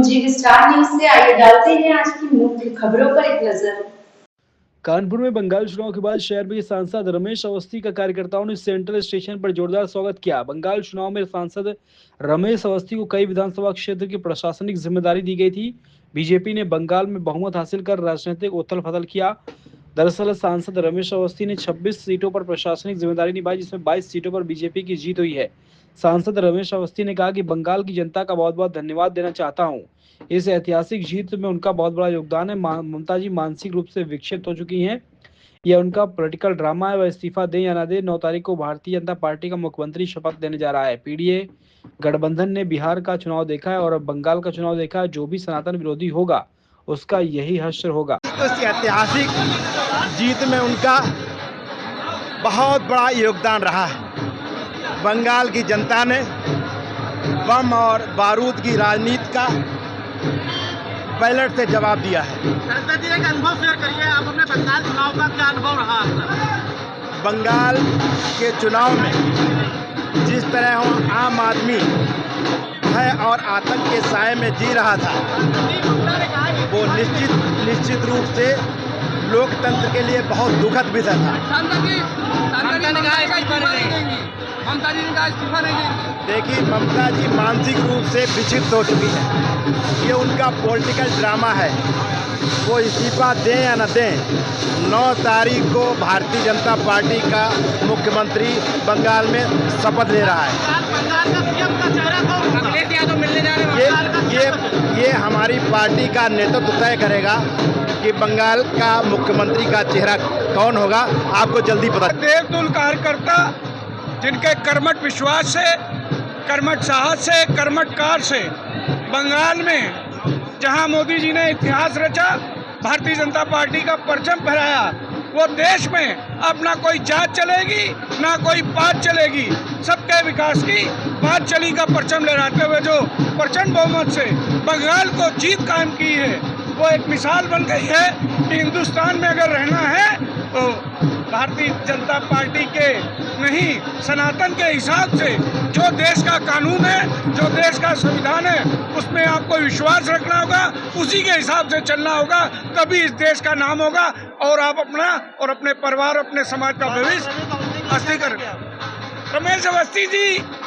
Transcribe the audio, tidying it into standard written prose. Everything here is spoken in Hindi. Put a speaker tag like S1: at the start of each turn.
S1: जी स्टार न्यूज से आइए डालते हैं आज की मुख्य खबरों पर एक नजर।
S2: कानपुर में बंगाल चुनाव के बाद शहर में सांसद रमेश अवस्थी का कार्यकर्ताओं ने सेंट्रल स्टेशन पर जोरदार स्वागत किया। बंगाल चुनाव में सांसद रमेश अवस्थी को कई विधानसभा क्षेत्र की प्रशासनिक जिम्मेदारी दी गई थी। बीजेपी ने बंगाल में बहुमत हासिल कर राजनीतिक उथल पुथल किया। दरअसल सांसद रमेश अवस्थी ने 26 सीटों पर प्रशासनिक जिम्मेदारी निभाई, जिसमें 22 सीटों पर बीजेपी की जीत हुई है। सांसद रमेश अवस्थी ने कहा कि बंगाल की जनता का बहुत बहुत धन्यवाद देना चाहता हूं। इस ऐतिहासिक जीत में उनका बहुत बड़ा योगदान है। ममता जी मानसिक रूप से विक्षिप्त हो चुकी हैं। यह उनका पॉलिटिकल ड्रामा है। वह इस्तीफा दें या ना दें, 9 तारीख को भारतीय जनता पार्टी का मुख्यमंत्री शपथ लेने जा रहा है। पीडीए गठबंधन ने बिहार का चुनाव देखा है और अब बंगाल का चुनाव देखा है। जो भी सनातन विरोधी होगा उसका यही हश्र होगा।
S3: तो इस ऐतिहासिक जीत में उनका बहुत बड़ा योगदान रहा है। बंगाल की जनता ने बम और बारूद की राजनीति का बैलेट से जवाब दिया है।
S4: संसद जी एक अनुभव शेयर करिए, आप अपने बंगाल चुनाव का क्या अनुभव रहा आपका?
S3: बंगाल के चुनाव में जिस तरह आम आदमी भय और आतंक के साए में जी रहा था, वो निश्चित रूप से लोकतंत्र के लिए बहुत दुखद विषय था। देखिए, ममता जी मानसिक रूप से विक्षिप्त हो चुकी है। ये उनका पॉलिटिकल ड्रामा है। वो इस्तीफा दें या न दें, 9 तारीख को भारतीय जनता पार्टी का मुख्यमंत्री बंगाल में शपथ ले रहा है। ये हमारी पार्टी का नेतृत्व तय करेगा कि बंगाल का मुख्यमंत्री का चेहरा कौन होगा। आपको जल्दी पता।
S5: देवतुल्य कार्यकर्ता जिनके कर्मठ विश्वास से, कर्मठ साहस से, कर्मठ कार्य से बंगाल में जहां मोदी जी ने इतिहास रचा, भारतीय जनता पार्टी का परचम फहराया, वो देश में अब ना कोई जात चलेगी ना कोई पात चलेगी, सबके विकास की बात चली का परचम लहराते हुए जो प्रचंड बहुमत से बंगाल को जीत कायम की है, वो एक मिसाल बन गई है कि हिंदुस्तान में अगर रहना है तो भारतीय जनता पार्टी के नहीं, सनातन के हिसाब से जो देश का कानून है, जो देश का संविधान है, उसमें आपको विश्वास रखना होगा, उसी के हिसाब से चलना होगा, तभी इस देश का नाम होगा और आप अपना और अपने परिवार, अपने समाज का भविष्य अस्थिर कर। रमेश अवस्थी जी